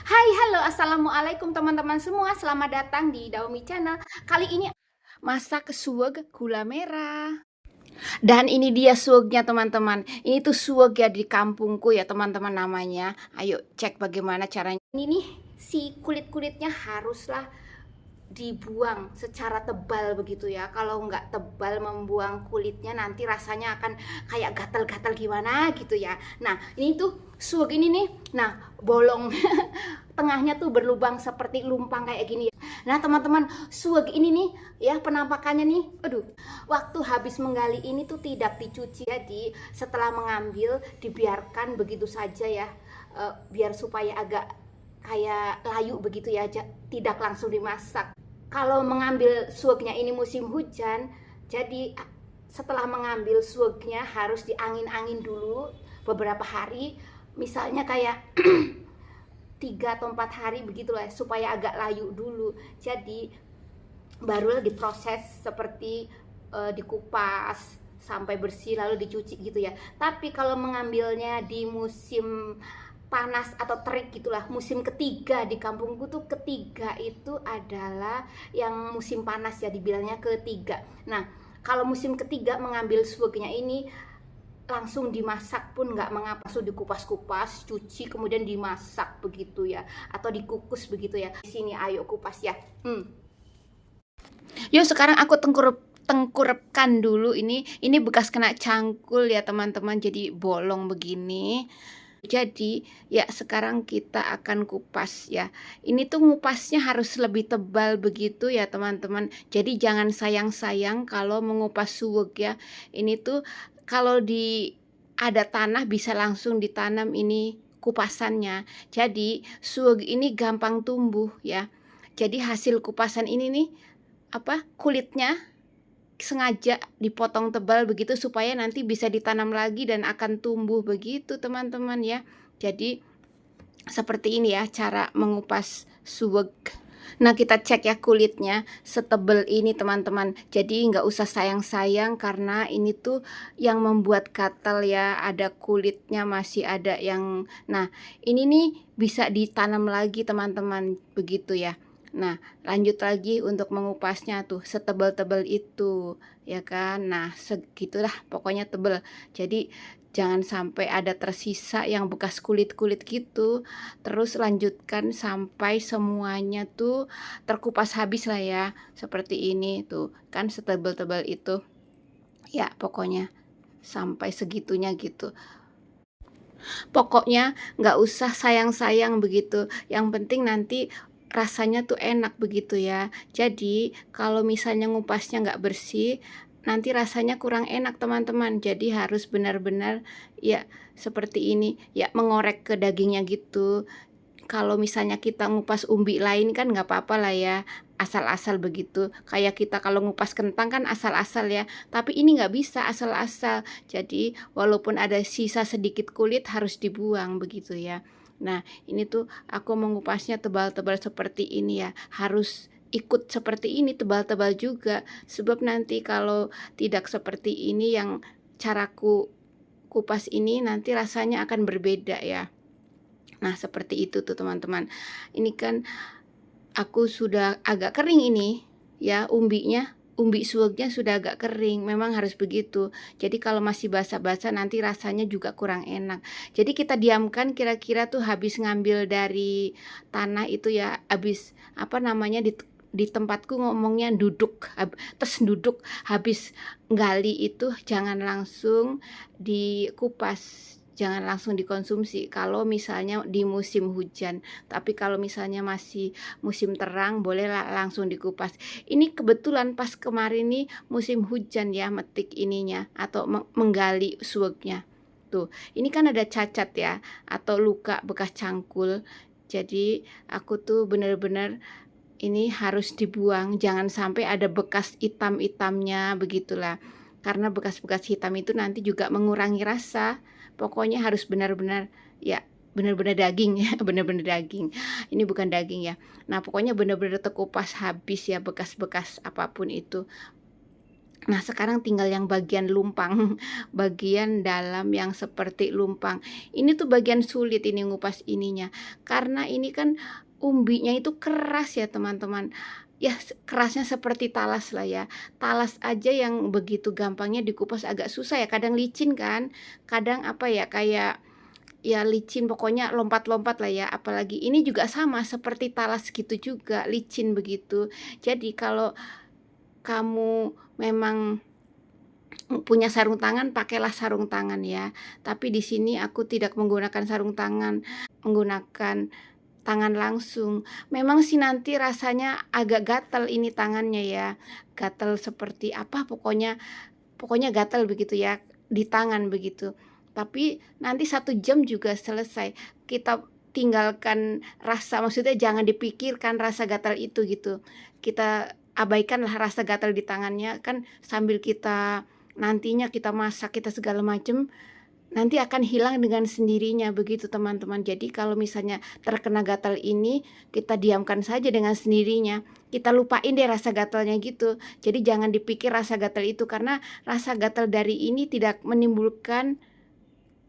Hai, halo, assalamualaikum teman-teman semua. Selamat datang di Daomi Channel. Kali ini masak suweg gula merah. Dan ini dia suwegnya teman-teman. Ini tuh suweg ya di kampungku ya teman-teman namanya. Ayo cek bagaimana caranya. Ini nih si kulit-kulitnya haruslah dibuang secara tebal begitu ya. Kalau nggak tebal membuang kulitnya nanti rasanya akan kayak gatal-gatal gimana gitu ya. Nah ini tuh suweg ini nih, nah bolong tengahnya tuh berlubang seperti lumpang kayak gini. Nah teman-teman, suweg ini nih ya penampakannya nih, aduh, waktu habis menggali ini tuh tidak dicuci, jadi setelah mengambil dibiarkan begitu saja ya, biar supaya agak kayak layu begitu ya, tidak langsung dimasak. Kalau mengambil suwegnya ini musim hujan, jadi setelah mengambil suwegnya harus diangin-angin dulu beberapa hari, misalnya kayak 3 atau 4 hari begitulah supaya agak layu dulu. Jadi barulah diproses seperti dikupas sampai bersih lalu dicuci gitu ya. Tapi kalau mengambilnya di musim panas atau terik gitulah, musim ketiga di kampungku tuh, ketiga itu adalah yang musim panas ya, dibilangnya ketiga. Nah kalau musim ketiga mengambil suwegnya ini langsung dimasak pun nggak mengapa, langsung dikupas-kupas, cuci kemudian dimasak begitu ya, atau dikukus begitu ya. Di sini ayo kupas ya. Yuk sekarang aku tengkurapkan dulu ini bekas kena cangkul ya teman-teman, jadi bolong begini. Jadi ya sekarang kita akan kupas ya. Ini tuh ngupasnya harus lebih tebal begitu ya teman-teman. Jadi jangan sayang-sayang kalau mengupas suweg ya. Ini tuh kalau ada tanah bisa langsung ditanam ini kupasannya. Jadi suweg ini gampang tumbuh ya. Jadi hasil kupasan ini nih kulitnya sengaja dipotong tebal begitu supaya nanti bisa ditanam lagi dan akan tumbuh begitu teman-teman ya. Jadi seperti ini ya cara mengupas suweg. Nah kita cek ya kulitnya setebal ini teman-teman. Jadi nggak usah sayang-sayang karena ini tuh yang membuat gatal ya. Ada kulitnya masih ada yang, nah ini nih bisa ditanam lagi teman-teman begitu ya. Nah lanjut lagi untuk mengupasnya tuh setebal-tebal itu ya kan. Nah segitulah pokoknya tebal. Jadi jangan sampai ada tersisa yang bekas kulit-kulit gitu. Terus lanjutkan sampai semuanya tuh terkupas habis lah ya. Seperti ini tuh kan setebal-tebal itu. Ya pokoknya sampai segitunya gitu. Pokoknya nggak usah sayang-sayang begitu. Yang penting nanti rasanya tuh enak begitu ya. Jadi kalau misalnya ngupasnya nggak bersih, nanti rasanya kurang enak teman-teman. Jadi harus benar-benar ya seperti ini ya, mengorek ke dagingnya gitu. Kalau misalnya kita ngupas umbi lain kan nggak apa-apa lah ya, asal-asal begitu. Kayak kita kalau ngupas kentang kan asal-asal ya, tapi ini nggak bisa asal-asal. Jadi walaupun ada sisa sedikit kulit harus dibuang begitu ya. Nah ini tuh aku mengupasnya tebal-tebal seperti ini ya, harus ikut seperti ini tebal-tebal juga. Sebab nanti kalau tidak seperti ini yang caraku kupas ini nanti rasanya akan berbeda ya. Nah seperti itu tuh teman-teman. Ini kan aku sudah agak kering ini ya, umbi suwegnya sudah agak kering. Memang harus begitu. Jadi kalau masih basah-basah nanti rasanya juga kurang enak. Jadi kita diamkan kira-kira tuh habis ngambil dari tanah itu ya, habis di tempatku ngomongnya duduk, terus duduk habis gali itu jangan langsung dikupas, jangan langsung dikonsumsi kalau misalnya di musim hujan. Tapi kalau misalnya masih musim terang boleh langsung dikupas. Ini kebetulan pas kemarin nih musim hujan ya, metik ininya atau menggali suwegnya. Tuh, ini kan ada cacat ya atau luka bekas cangkul. Jadi aku tuh bener-bener ini harus dibuang, jangan sampai ada bekas hitam-hitamnya begitulah. Karena bekas-bekas hitam itu nanti juga mengurangi rasa. Pokoknya harus benar-benar ya, benar-benar daging ya, benar-benar daging. Ini bukan daging ya. Nah, pokoknya benar-benar terkupas habis ya bekas-bekas apapun itu. Nah, sekarang tinggal yang bagian lumpang, bagian dalam yang seperti lumpang. Ini tuh bagian sulit ini ngupas ininya, karena ini kan umbinya itu keras ya teman-teman. Ya kerasnya seperti talas lah ya. Talas aja yang begitu gampangnya dikupas agak susah ya, kadang licin kan, kadang apa ya, kayak ya licin pokoknya lompat-lompat lah ya. Apalagi ini juga sama seperti talas gitu juga, licin begitu. Jadi kalau kamu memang punya sarung tangan, pakailah sarung tangan ya. Tapi di sini aku tidak menggunakan sarung tangan, menggunakan tangan langsung. Memang sih nanti rasanya agak gatal ini tangannya ya. Gatal seperti apa pokoknya gatal begitu ya di tangan begitu. Tapi nanti 1 jam juga selesai. Kita tinggalkan rasa, maksudnya jangan dipikirkan rasa gatal itu gitu. Kita abaikanlah rasa gatal di tangannya kan, sambil kita nantinya kita masak, kita segala macam, nanti akan hilang dengan sendirinya begitu teman-teman. Jadi kalau misalnya terkena gatal ini, kita diamkan saja dengan sendirinya. Kita lupain deh rasa gatalnya gitu. Jadi jangan dipikir rasa gatal itu, karena rasa gatal dari ini tidak menimbulkan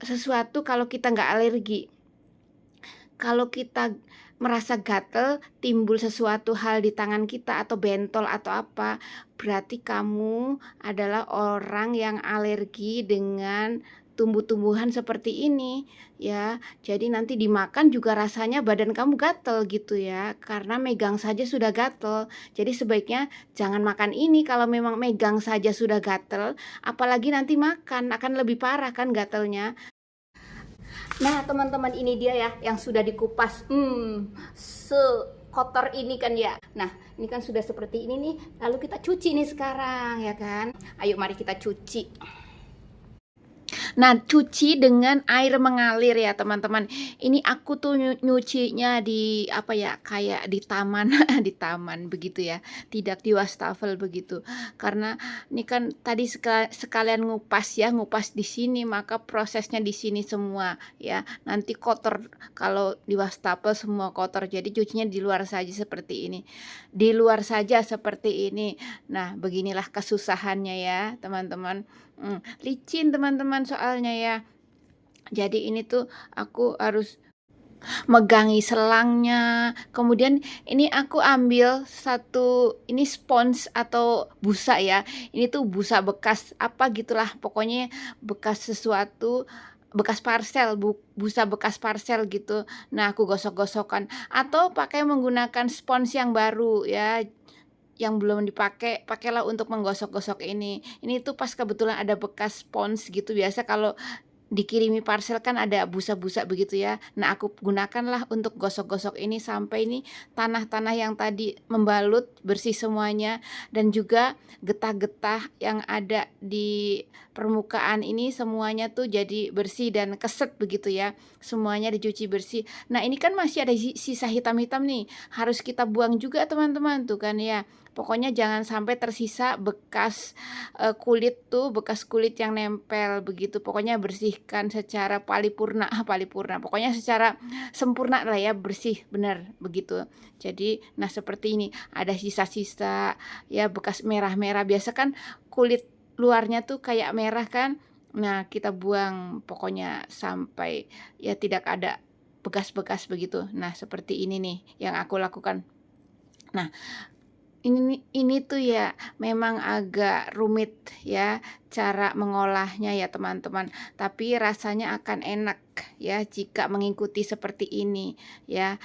sesuatu kalau kita nggak alergi. Kalau kita merasa gatal, timbul sesuatu hal di tangan kita atau bentol atau apa, berarti kamu adalah orang yang alergi dengan tumbuh-tumbuhan seperti ini ya. Jadi nanti dimakan juga rasanya badan kamu gatal gitu ya, karena megang saja sudah gatal. Jadi sebaiknya jangan makan ini kalau memang megang saja sudah gatal, apalagi nanti makan akan lebih parah kan gatalnya. Nah, teman-teman, ini dia ya yang sudah dikupas. Sekotor ini kan ya. Nah, ini kan sudah seperti ini nih. Lalu kita cuci nih sekarang ya kan. Ayo mari kita cuci. Nah, cuci dengan air mengalir ya teman-teman. Ini aku tuh nyucinya di apa ya, kayak di taman, di taman begitu ya. Tidak di wastafel begitu. Karena ini kan tadi sekalian ngupas ya, ngupas di sini, maka prosesnya di sini semua ya. Nanti kotor kalau di wastafel semua kotor. Jadi cucinya di luar saja seperti ini. Di luar saja seperti ini. Nah, beginilah kesusahannya ya, teman-teman. Licin teman-teman soalnya ya. Jadi ini tuh aku harus megangi selangnya. Kemudian ini aku ambil satu ini spons atau busa ya. Ini tuh busa bekas apa gitulah, pokoknya bekas sesuatu, bekas parcel, busa bekas parcel gitu. Nah, aku gosok-gosokkan atau pakai menggunakan spons yang baru ya. Yang belum dipakai, pakailah untuk menggosok-gosok ini. Ini tuh pas kebetulan ada bekas spons gitu, biasa kalau dikirimi parcel kan ada busa-busa begitu ya. Nah, aku gunakanlah untuk gosok-gosok ini sampai ini tanah-tanah yang tadi membalut bersih semuanya, dan juga getah-getah yang ada di permukaan ini semuanya tuh jadi bersih dan keset begitu ya. Semuanya dicuci bersih. Nah, ini kan masih ada sisa hitam-hitam nih. Harus kita buang juga teman-teman tuh kan ya. Pokoknya jangan sampai tersisa bekas kulit tuh, bekas kulit yang nempel begitu. Pokoknya bersihkan secara paripurna, paripurna. Pokoknya secara sempurna lah ya, bersih benar begitu. Jadi, nah seperti ini ada sisa-sisa ya, bekas merah-merah. Biasa kan kulit luarnya tuh kayak merah kan. Nah, kita buang pokoknya sampai ya tidak ada bekas-bekas begitu. Nah, seperti ini nih yang aku lakukan. Nah, ini tuh ya memang agak rumit ya cara mengolahnya ya teman-teman, tapi rasanya akan enak ya jika mengikuti seperti ini ya.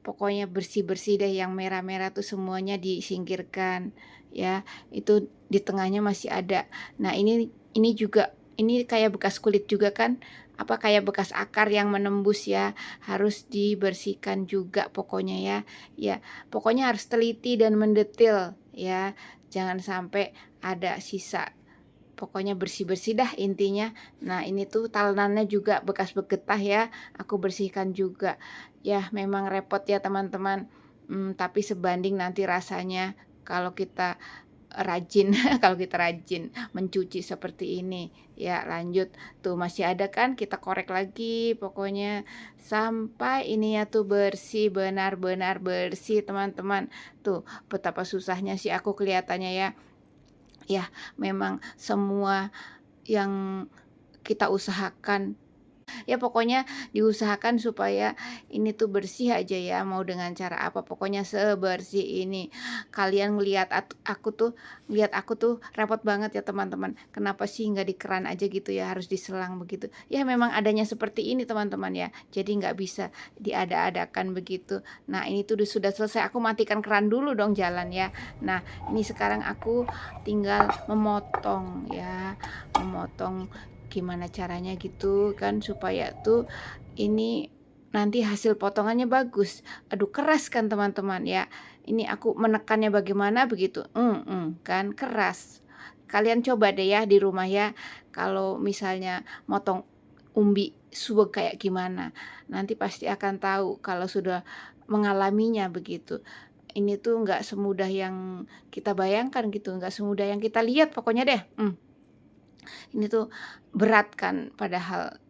Pokoknya bersih-bersih deh, yang merah-merah tuh semuanya disingkirkan ya. Itu di tengahnya masih ada. Nah, ini juga ini kayak bekas kulit juga kan, apa kayak bekas akar yang menembus ya, harus dibersihkan juga pokoknya ya. Ya, pokoknya harus teliti dan mendetil ya. Jangan sampai ada sisa. Pokoknya bersih-bersih dah intinya. Nah, ini tuh talenannya juga bekas begetah ya, aku bersihkan juga. Ya, memang repot ya teman-teman, tapi sebanding nanti rasanya kalau kita rajin, kalau kita rajin mencuci seperti ini. Ya, lanjut. Tuh masih ada kan, kita korek lagi pokoknya sampai ini ya tuh bersih, benar-benar bersih teman-teman. Tuh, betapa susahnya sih aku kelihatannya ya. Ya, memang semua yang kita usahakan, ya pokoknya diusahakan supaya ini tuh bersih aja ya, mau dengan cara apa, pokoknya sebersih ini. Kalian ngelihat aku tuh repot banget ya teman-teman, kenapa sih nggak di keran aja gitu ya, harus diselang begitu. Ya memang adanya seperti ini teman-teman ya, jadi nggak bisa diada-adakan begitu. Nah ini tuh sudah selesai, aku matikan keran dulu dong jalan ya. Nah ini sekarang aku tinggal memotong ya, memotong gimana caranya gitu kan supaya tuh ini nanti hasil potongannya bagus. Aduh keras kan teman-teman ya. Ini aku menekannya bagaimana begitu. Kan keras. Kalian coba deh ya di rumah ya. Kalau misalnya motong umbi suwek kayak gimana. Nanti pasti akan tahu kalau sudah mengalaminya begitu. Ini tuh nggak semudah yang kita bayangkan gitu, nggak semudah yang kita lihat pokoknya deh. Ini tuh berat kan, padahal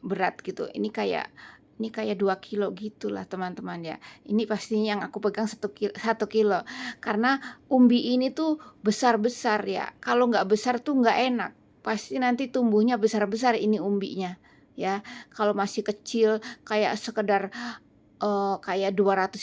berat gitu. Ini kayak 2 kilo gitulah teman-teman ya. Ini pastinya yang aku pegang 1 kilo. Karena umbi ini tuh besar-besar ya. Kalau nggak besar tuh nggak enak. Pasti nanti tumbuhnya besar-besar ini umbinya ya. Kalau masih kecil kayak sekedar kayak 250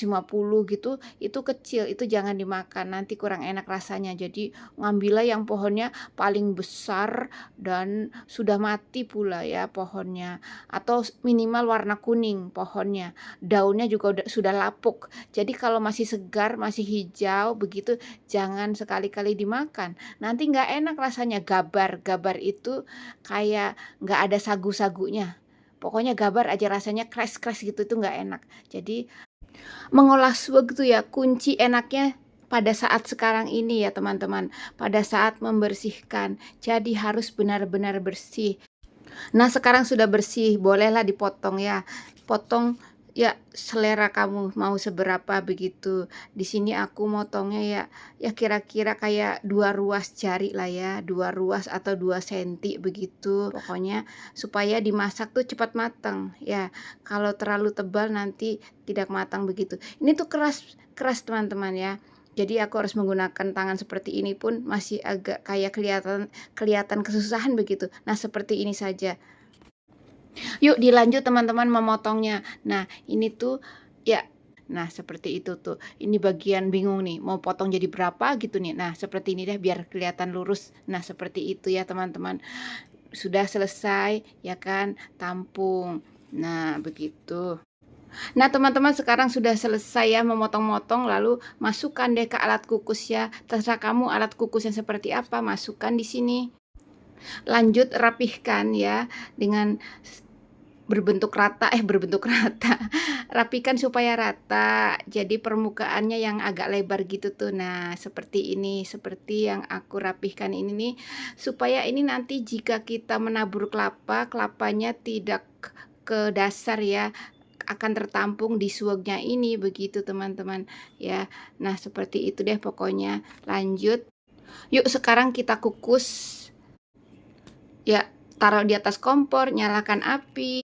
gitu, itu kecil, itu jangan dimakan, nanti kurang enak rasanya. Jadi ngambillah yang pohonnya paling besar dan sudah mati pula ya pohonnya, atau minimal warna kuning pohonnya, daunnya juga sudah lapuk. Jadi kalau masih segar, masih hijau begitu, jangan sekali-kali dimakan, nanti nggak enak rasanya, gabar. Gabar itu kayak nggak ada sagu-sagunya. Pokoknya gabar aja rasanya kres-kres gitu, itu nggak enak. Jadi mengolah suweg itu ya kunci enaknya pada saat sekarang ini ya teman-teman. Pada saat membersihkan. Jadi harus benar-benar bersih. Nah sekarang sudah bersih, bolehlah dipotong ya. Potong ya selera kamu mau seberapa begitu. Di sini aku motongnya ya kira-kira kayak 2 ruas jari lah ya, 2 ruas atau 2 senti begitu. Pokoknya supaya dimasak tuh cepat matang ya. Kalau terlalu tebal nanti tidak matang begitu. Ini tuh keras keras teman-teman ya. Jadi aku harus menggunakan tangan seperti ini pun masih agak kayak kelihatan kesusahan begitu. Nah, seperti ini saja. Yuk dilanjut teman-teman memotongnya. Nah, ini tuh ya nah seperti itu tuh. Ini bagian bingung nih, mau potong jadi berapa gitu nih. Nah, seperti ini deh biar kelihatan lurus. Nah, seperti itu ya teman-teman. Sudah selesai ya kan, tampung. Nah, begitu. Nah, teman-teman sekarang sudah selesai ya memotong-motong, lalu masukkan deh ke alat kukus ya. Terserah kamu alat kukus yang seperti apa, masukkan di sini. Lanjut rapihkan ya dengan berbentuk rata, rapikan supaya rata, jadi permukaannya yang agak lebar gitu tuh. Nah seperti ini, seperti yang aku rapihkan ini nih, supaya ini nanti jika kita menabur kelapa, kelapanya tidak ke dasar ya, akan tertampung di suwegnya ini begitu teman-teman ya. Nah seperti itu deh pokoknya. Lanjut, yuk sekarang kita kukus ya, taruh di atas kompor, nyalakan api.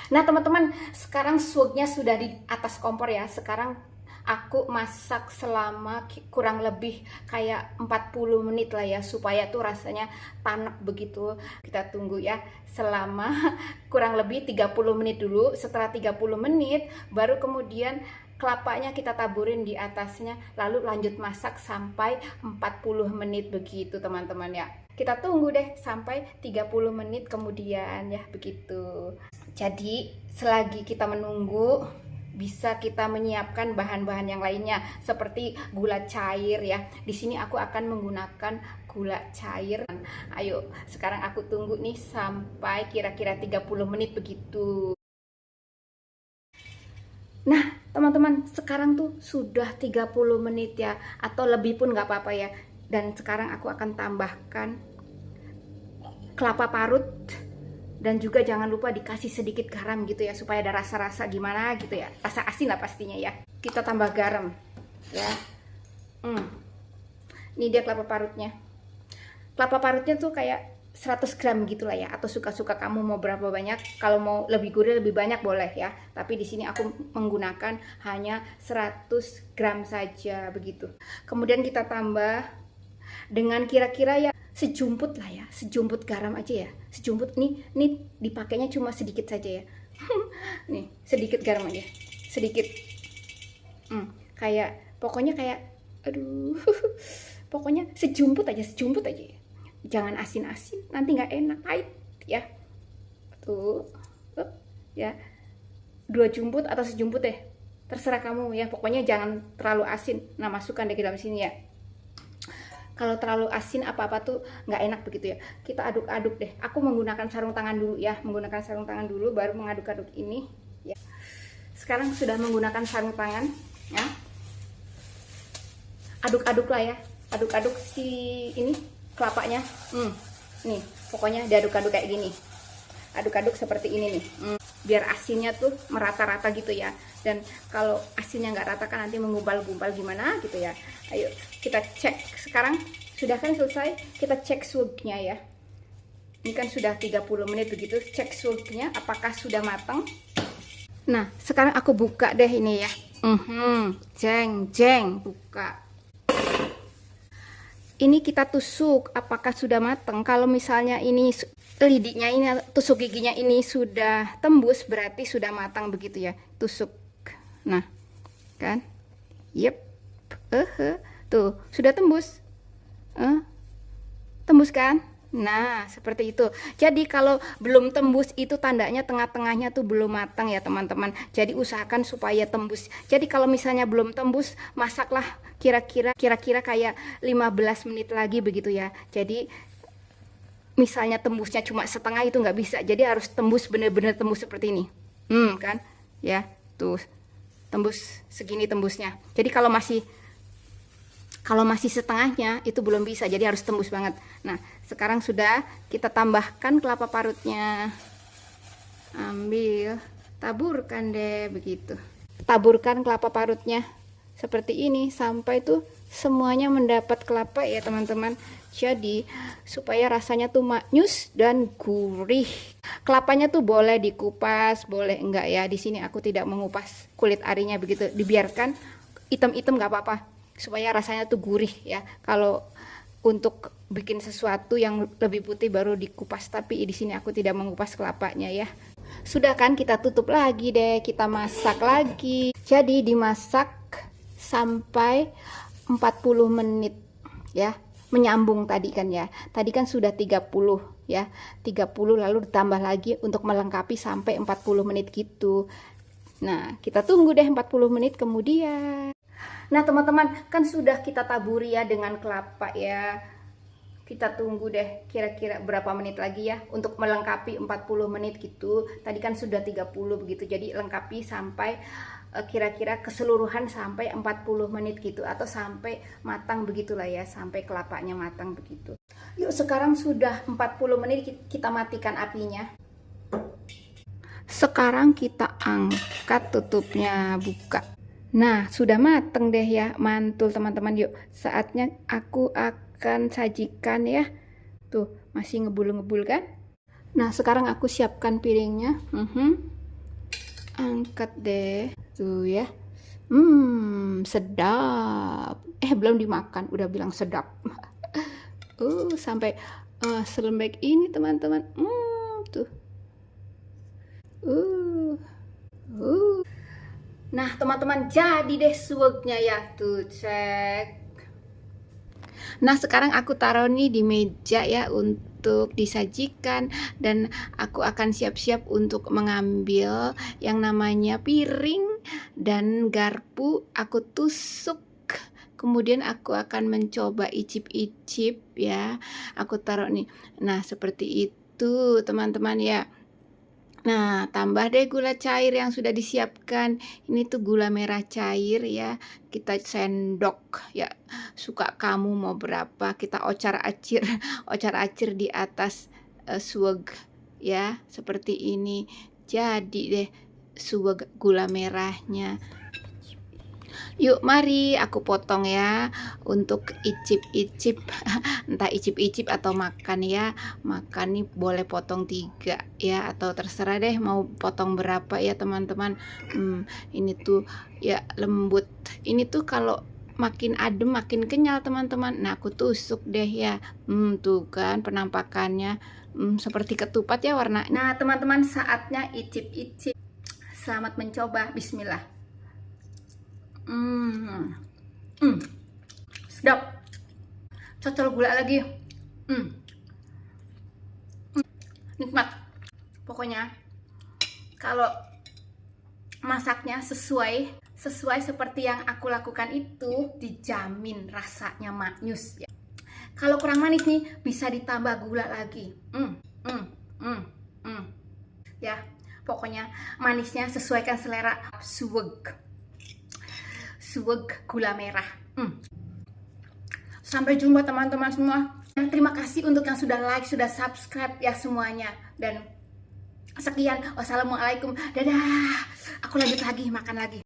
Nah teman-teman, sekarang suwegnya sudah di atas kompor ya. Sekarang aku masak selama kurang lebih kayak 40 menit lah ya, supaya tuh rasanya tanak begitu. Kita tunggu ya selama kurang lebih 30 menit dulu. Setelah 30 menit baru kemudian kelapanya kita taburin di atasnya, lalu lanjut masak sampai 40 menit begitu teman-teman ya. Kita tunggu deh sampai 30 menit kemudian ya begitu. Jadi selagi kita menunggu, bisa kita menyiapkan bahan-bahan yang lainnya seperti gula cair ya. Di sini aku akan menggunakan gula cair. Ayo, sekarang aku tunggu nih sampai kira-kira 30 menit begitu. Nah, teman-teman, sekarang tuh sudah 30 menit ya, atau lebih pun nggak apa-apa ya. Dan sekarang aku akan tambahkan kelapa parut. Dan juga jangan lupa dikasih sedikit garam gitu ya, supaya ada rasa-rasa gimana gitu ya, rasa asin lah pastinya ya. Kita tambah garam ya. Ini dia kelapa parutnya. Kelapa parutnya tuh kayak 100 gram gitulah ya, atau suka-suka kamu mau berapa banyak. Kalau mau lebih gurih lebih banyak boleh ya, tapi di sini aku menggunakan hanya 100 gram saja begitu. Kemudian kita tambah dengan kira-kira ya sejumput lah ya, sejumput garam aja ya, sejumput. Nih dipakainya cuma sedikit saja ya. Nih sedikit garam aja, sedikit. Kayak pokoknya kayak aduh pokoknya sejumput aja ya. Jangan asin-asin, nanti nggak enak, pahit ya. Tuh ya, 2 jumput atau sejumput deh, terserah kamu ya, pokoknya jangan terlalu asin. Nah masukkan deh ke dalam sini ya. Kalau terlalu asin apa-apa tuh nggak enak begitu ya. Kita aduk-aduk deh. Aku menggunakan sarung tangan dulu ya, menggunakan sarung tangan dulu baru mengaduk-aduk ini ya. Sekarang sudah menggunakan sarung tangan ya, aduk-aduk lah ya, aduk-aduk si ini kelapanya. Nih pokoknya diaduk-aduk kayak gini, aduk-aduk seperti ini nih, biar asinnya tuh merata-rata gitu ya. Dan kalau asinnya nggak rata kan nanti menggumpal-gumpal gimana gitu ya. Ayo kita cek sekarang, sudah kan selesai, kita cek suhunya ya. Ini kan sudah 30 menit begitu, cek suhunya apakah sudah matang. Nah sekarang aku buka deh ini ya. Jeng buka. Ini kita tusuk apakah sudah matang. Kalau misalnya ini lidiknya ini, tusuk giginya ini sudah tembus, berarti sudah matang begitu ya. Tusuk. Nah, kan? Yep. Tuh, sudah tembus. Tembus kan? Nah, seperti itu. Jadi kalau belum tembus itu tandanya tengah-tengahnya tuh belum matang ya, teman-teman. Jadi usahakan supaya tembus. Jadi kalau misalnya belum tembus, masaklah kira-kira kayak 15 menit lagi begitu ya. Jadi misalnya tembusnya cuma setengah itu nggak bisa. Jadi harus tembus, bener-bener tembus seperti ini. Kan? Ya, tuh. Tembus segini tembusnya. Jadi kalau masih setengahnya itu belum bisa, jadi harus tembus banget. Nah sekarang sudah, kita tambahkan kelapa parutnya, ambil, taburkan deh begitu, taburkan kelapa parutnya seperti ini sampai tuh semuanya mendapat kelapa ya teman-teman. Jadi supaya rasanya tuh maknyus dan gurih. Kelapanya tuh boleh dikupas, boleh enggak ya. Di sini aku tidak mengupas kulit arinya begitu, dibiarkan hitam-hitam nggak apa-apa, supaya rasanya tuh gurih ya. Kalau untuk bikin sesuatu yang lebih putih baru dikupas, tapi di sini aku tidak mengupas kelapanya ya. Sudah kan, kita tutup lagi deh, kita masak lagi. Jadi dimasak sampai 40 menit ya, menyambung tadi kan ya. Tadi kan sudah 30 ya, 30 lalu ditambah lagi untuk melengkapi sampai 40 menit gitu. Nah kita tunggu deh 40 menit kemudian. Nah teman-teman, kan sudah kita taburi ya dengan kelapa ya. Kita tunggu deh kira-kira berapa menit lagi ya untuk melengkapi 40 menit gitu. Tadi kan sudah 30 begitu, jadi lengkapi sampai kira-kira keseluruhan sampai 40 menit gitu, atau sampai matang begitulah ya, sampai kelapanya matang begitu. Yuk sekarang sudah 40 menit, kita matikan apinya. Sekarang kita angkat tutupnya, buka. Nah sudah mateng deh ya, mantul teman-teman. Yuk saatnya aku akan sajikan ya. Tuh masih ngebul-ngebul kan. Nah sekarang aku siapkan piringnya. Angkat deh. Tuh ya. Sedap. Belum dimakan udah bilang sedap. Sampai selembek ini teman-teman. Tuh. Nah teman-teman, jadi deh suwegnya ya, tuh cek. Nah sekarang aku taruh nih di meja ya untuk disajikan, dan aku akan siap-siap untuk mengambil yang namanya piring dan garpu. Aku tusuk, kemudian aku akan mencoba icip-icip ya. Aku taruh nih. Nah seperti itu teman-teman ya. Nah, tambah deh gula cair yang sudah disiapkan. Ini tuh gula merah cair ya. Kita sendok ya. Suka kamu mau berapa. Kita ocar-acir, ocar-acir di atas suweg ya. Seperti ini. Jadi deh suweg gula merahnya. Yuk mari aku potong ya untuk icip-icip. Entah icip-icip atau makan ya. Makan nih boleh potong 3 ya, atau terserah deh mau potong berapa ya teman-teman. Ini tuh ya lembut. Ini tuh kalau makin adem, makin kenyal teman-teman. Nah, aku tusuk deh ya. Tuh kan penampakannya seperti ketupat ya warnanya. Nah, teman-teman, saatnya icip-icip. Selamat mencoba. Bismillah. Sedap. Cocol gula lagi. Nikmat. Pokoknya kalau masaknya sesuai seperti yang aku lakukan itu, dijamin rasanya maknyus ya. Kalau kurang manis nih, bisa ditambah gula lagi. Ya, pokoknya manisnya sesuaikan selera. Suweg gula merah. Sampai jumpa teman-teman semua. Terima kasih untuk yang sudah like, sudah subscribe ya semuanya. Dan sekian, wassalamualaikum, dadah. Aku lanjut lagi, makan lagi.